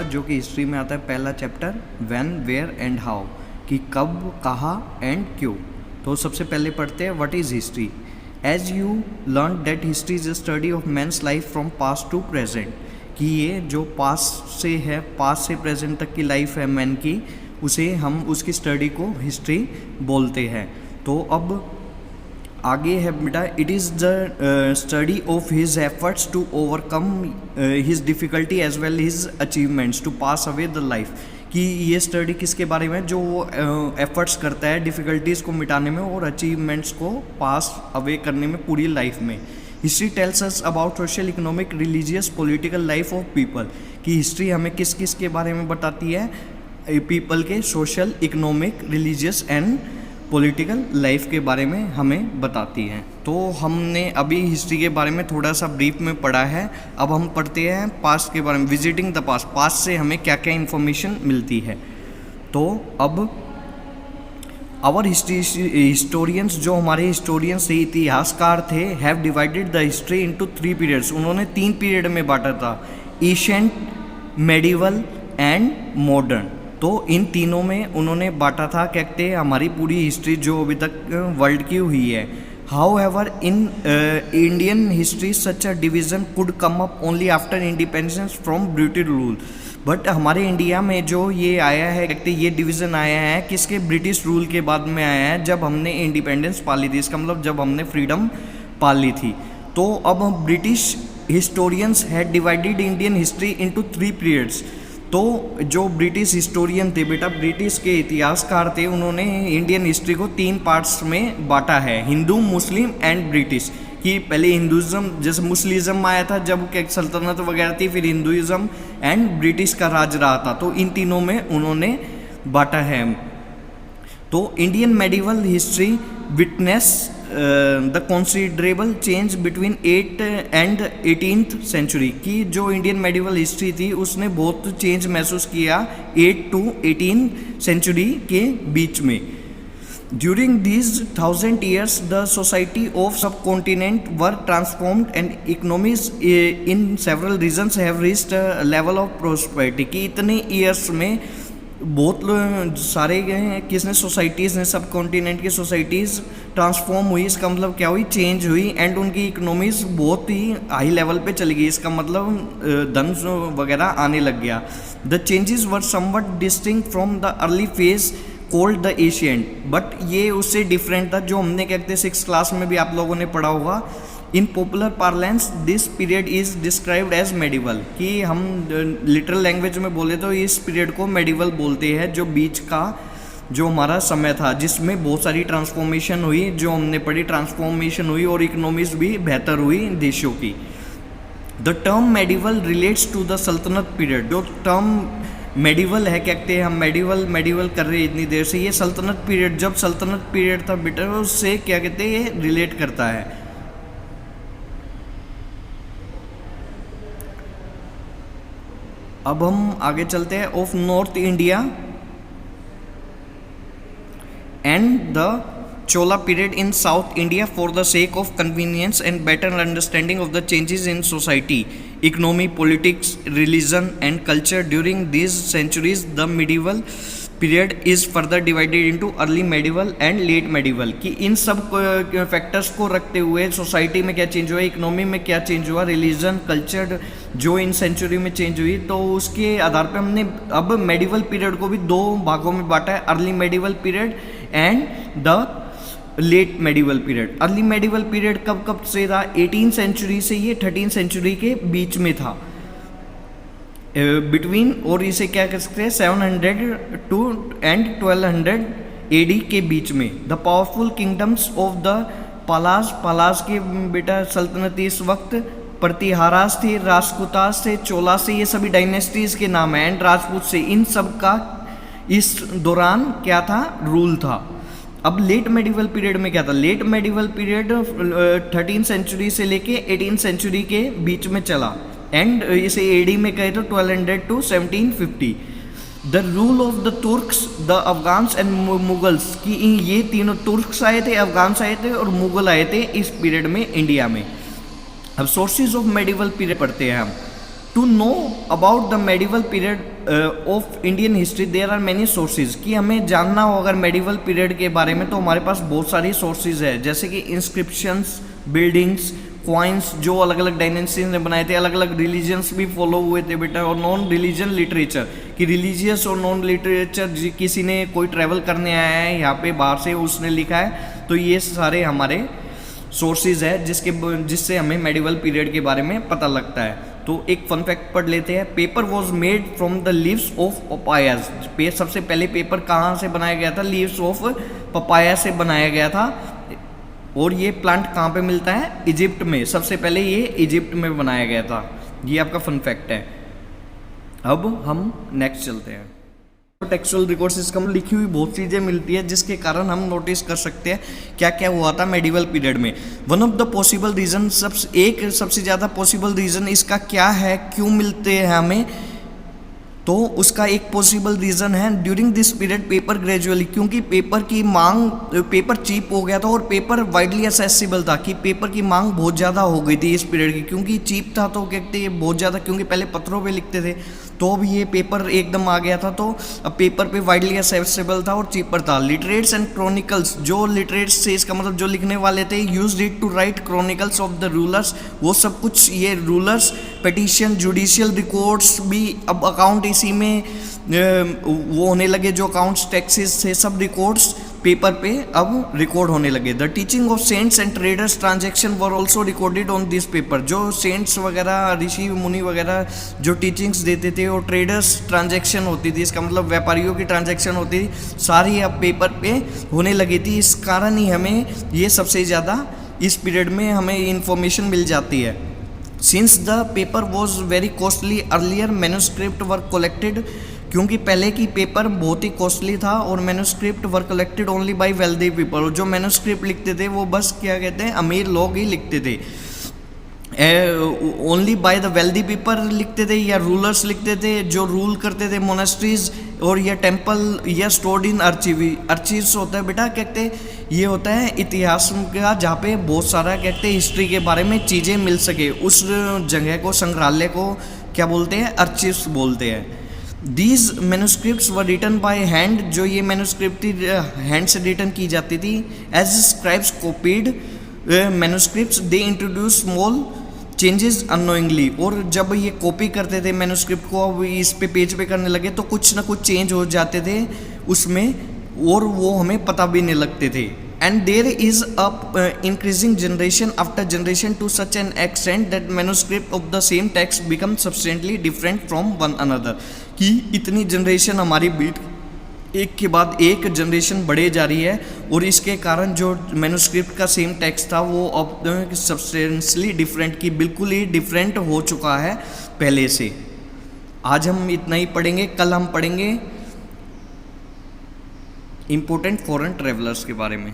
जो कि हिस्ट्री में आता है पहला chapter when, where and how, कि कब, कहाँ एंड क्यों। तो सबसे पहले पढ़ते हैं what is history. As you learn that history is a study of man's life from past to present, कि ये जो पास्ट से है, पास्ट से प्रेजेंट तक की लाइफ है मैन की, उसे हम उसकी स्टडी को हिस्ट्री बोलते हैं। तो अब आगे है बेटा, it is the study of his efforts to overcome his difficulty as well his achievements to pass away the life, कि ये स्टडी किसके बारे में, जो वो एफर्ट्स करता है डिफ़िकल्टीज़ को मिटाने में और अचीवमेंट्स को पास अवे करने में पूरी लाइफ में। History tells us about social, economic, religious, political life of people, कि हिस्ट्री हमें किस किस के बारे में बताती है, पीपल के social, economic, religious and political life के बारे में हमें बताती हैं। तो हमने अभी हिस्ट्री के बारे में थोड़ा सा ब्रीफ में पढ़ा है। अब हम पढ़ते हैं पास्ट के बारे में, विजिटिंग द पास्ट, पास्ट से हमें क्या क्या इन्फॉर्मेशन मिलती है। तो अब आवर हिस्टोरियंस, जो हमारे हिस्टोरियंस थे, इतिहासकार थे, have divided the history into 3 periods, उन्होंने 3 पीरियड में बांटा था, एशियंट, मेडिवल एंड मॉडर्न। तो इन तीनों में उन्होंने बांटा था, कहते हैं हमारी पूरी हिस्ट्री जो अभी तक वर्ल्ड की हुई है। However in Indian history such a division could come up only after independence from British rule, but हमारे इंडिया में जो ये आया है, कहते ये डिवीज़न आया है किसके, ब्रिटिश रूल के बाद में आया है, जब हमने इंडिपेंडेंस पा ली थी, इसका मतलब जब हमने फ्रीडम पा ली थी। तो अब British historians had divided Indian history into 3 periods. तो जो ब्रिटिश हिस्टोरियन थे बेटा, ब्रिटिश के इतिहासकार थे, उन्होंने इंडियन हिस्ट्री को 3 पार्ट्स में बांटा है, हिंदू, मुस्लिम एंड ब्रिटिश। कि पहले हिंदुज़म, जैसे मुस्लिज़म आया था जब क्या सल्तनत वगैरह थी, फिर हिंदुज़म एंड ब्रिटिश का राज रहा था, तो इन तीनों में उन्होंने बांटा है। तो Indian medieval history witness the considerable change between 8th and 18th century, की जो इंडियन मेडिवल हिस्ट्री थी उसने बहुत चेंज महसूस किया 8 to 18 सेंचुरी के बीच में। During these 1000 years the society of subcontinent were transformed and economies in several regions have reached a level of prosperity, कि इतने ईयर्स में बहुत सारे किसने, सोसाइटीज़ ने, सब कॉन्टिनेंट की सोसाइटीज़ ट्रांसफॉर्म हुई। इसका मतलब क्या हुई, चेंज हुई, एंड उनकी इकोनॉमीज़ बहुत ही हाई लेवल पे चली गई, इसका मतलब धन वगैरह आने लग गया। The changes were somewhat distinct from the early phase called the ancient, but ये उससे डिफरेंट था जो हमने कहते हैं 6th क्लास में भी आप लोगों ने पढ़ा होगा। In popular parlance this period is described as medieval, कि हम लिटरल लैंग्वेज में बोले तो इस पीरियड को मेडिवल बोलते हैं, जो बीच का जो हमारा समय था, जिसमें बहुत सारी ट्रांसफॉर्मेशन हुई, जो हमने पढ़ी, ट्रांसफॉर्मेशन हुई और इकोनॉमीज भी बेहतर हुई देशों की। The term medieval relates to the sultanate period, जो टर्म मेडिवल है, कहते हैं हम मेडिवल कर रहे हैं इतनी देर से, ये सल्तनत पीरियड, जब सल्तनत पीरियड था बेटा, उससे क्या कहते हैं, ये रिलेट करता है। अब हम आगे चलते हैं। Of north India and the Chola period in south India for the sake of convenience and better understanding of the changes in society, economy, politics, religion and culture during this centuries, the medieval period is further divided into early medieval and late medieval, कि इन सब factors को रखते हुए society में क्या change हुआ, economy में क्या चेंज हुआ, रिलीजन, कल्चर जो इन सेंचुरी में चेंज हुई, तो उसके आधार पर हमने अब मेडिवल पीरियड को भी 2 भागों में बांटा है, early medieval period and the late medieval period. Early medieval period कब कब से था, 18th सेंचुरी से ये 13th सेंचुरी के बीच में था, बिटवीन, और इसे क्या कर सकते हैं, 700 टू एंड 1200 AD के बीच में। The powerful kingdoms of the Palas के बेटा सल्तनत इस वक्त प्रतिहारास थे, राजपूतास थे, चोला से, ये सभी डायनेस्टीज के नाम हैं, एंड राजपूत से, इन सब का इस दौरान क्या था, रूल था। अब लेट मेडिवल पीरियड में क्या था, late medieval period 13th century से लेके 18th सेंचुरी के बीच में चला, एंड इसे AD में कहे तो 1200 to 1750। The rule of the Turks, the Afghans and Mughals, कि ये तीनों तुर्क्स आए थे, अफगान्स आए थे और मुगल आए थे इस पीरियड में इंडिया में। अब सोर्सेज ऑफ मेडिवल पीरियड पढ़ते हैं हम। To know about the medieval period of Indian history there are many sources, कि हमें जानना हो अगर मेडिवल पीरियड के बारे में तो हमारे पास बहुत सारी सोर्सेज है, जैसे कि इंस्क्रिप्शंस, बिल्डिंग्स, क्वाइंस जो अलग अलग डायनेस्टीज ने बनाए थे, अलग अलग रिलीजन्स भी फॉलो हुए थे बेटा, और नॉन रिलीजन लिटरेचर कि रिलीजियस और नॉन लिटरेचर किसी ने कोई ट्रैवल करने आया है यहाँ पे बाहर से उसने लिखा है, तो ये सारे हमारे सोर्सेज है जिससे हमें मेडिवल पीरियड के बारे में पता लगता है। तो एक फन फैक्ट पढ़ लेते हैं। Paper was made from the leaves of papayas. सबसे पहले पेपर कहाँ से बनाया गया था? लीव्स ऑफ पपाया से बनाया गया था। और ये प्लांट कहाँ पे मिलता है? इजिप्ट में। सबसे पहले ये इजिप्ट में बनाया गया था। ये आपका फन फैक्ट है। अब हम नेक्स्ट चलते हैं। टेक्सुअल रिकॉर्ड्स कम लिखी हुई बहुत चीज़ें मिलती है जिसके कारण हम नोटिस कर सकते हैं क्या क्या हुआ था मेडिवल पीरियड में। One of the possible reason सबसे ज़्यादा पॉसिबल रीज़न इसका क्या है, क्यों मिलते हैं हमें, तो उसका एक पॉसिबल रीज़न है during this period paper gradually, क्योंकि पेपर चीप हो गया था और पेपर वाइडली एक्सेसिबल था, कि पेपर की मांग बहुत ज़्यादा हो गई थी इस पीरियड की, क्योंकि चीप था तो कहते हैं बहुत ज़्यादा, क्योंकि पहले पत्रों पे लिखते थे तो अब ये पेपर एकदम आ गया था, तो अब पेपर पे वाइडली एक्सेसिबल था और चीपर था। लिटरेट्स एंड क्रॉनिकल्स, जो लिटरेट्स से इसका मतलब जो लिखने वाले थे, used it to write chronicles of the rulers, वो सब कुछ ये रूलर्स, पिटीशन, जुडिशियल रिकॉर्ड्स भी अब अकाउंट इसी में वो होने लगे, जो अकाउंट्स टैक्सेस थे सब रिकॉर्ड्स पेपर पे अब रिकॉर्ड होने लगे। The teaching of cents and traders transaction were also recorded on this paper. जो सेंट्स वगैरह, ऋषि मुनि वगैरह जो टीचिंग्स देते थे और ट्रेडर्स ट्रांजैक्शन होती थी, इसका मतलब व्यापारियों की ट्रांजैक्शन होती थी, सारी अब पेपर पे होने लगी थी। इस कारण ही हमें ये सबसे ज़्यादा इस पीरियड में हमें इंफॉर्मेशन मिल जाती है। Since the paper was very costly earlier manuscript were collected, क्योंकि पहले की पेपर बहुत ही कॉस्टली था और manuscript were collected only by wealthy people, और जो मैन्युस्क्रिप्ट लिखते थे वो बस क्या कहते हैं अमीर लोग ही लिखते थे, only by the wealthy people लिखते थे या रूलर्स लिखते थे जो रूल करते थे मोनेस्ट्रीज और या टेम्पल या स्टोर्ड इन आर्चीव्स होता है बेटा, कहते हैं ये होता है इतिहास का जहाँ पे बहुत सारा कहते हैं हिस्ट्री के बारे में चीज़ें मिल सके, उस जगह को, संग्रहालय को क्या बोलते हैं? आर्चीव्स बोलते हैं। These manuscripts were written by hand, जो ये मैन्युस्क्रिप्ट हैंड से रिटन की जाती थी। As scribes copied manuscripts they introduce small changes unknowingly, और जब ये कॉपी करते थे मैन्युस्क्रिप्ट को, अब इस पे पेज पे करने लगे तो कुछ ना कुछ चेंज हो जाते थे उसमें और वो हमें पता भी नहीं लगते थे। And there is a increasing generation after generation to such an extent that manuscript of the same text become substantially different from one another, कि इतनी जनरेशन हमारी बीट एक के बाद एक जनरेशन बढ़े जा रही है और इसके कारण जो मैन्युस्क्रिप्ट का सेम टेक्स्ट था वो अब सब्सटेंशियली डिफरेंट, की बिल्कुल ही डिफरेंट हो चुका है पहले से। आज हम इतना ही पढ़ेंगे, कल हम पढ़ेंगे इम्पोर्टेंट फॉरेन ट्रेवलर्स के बारे में।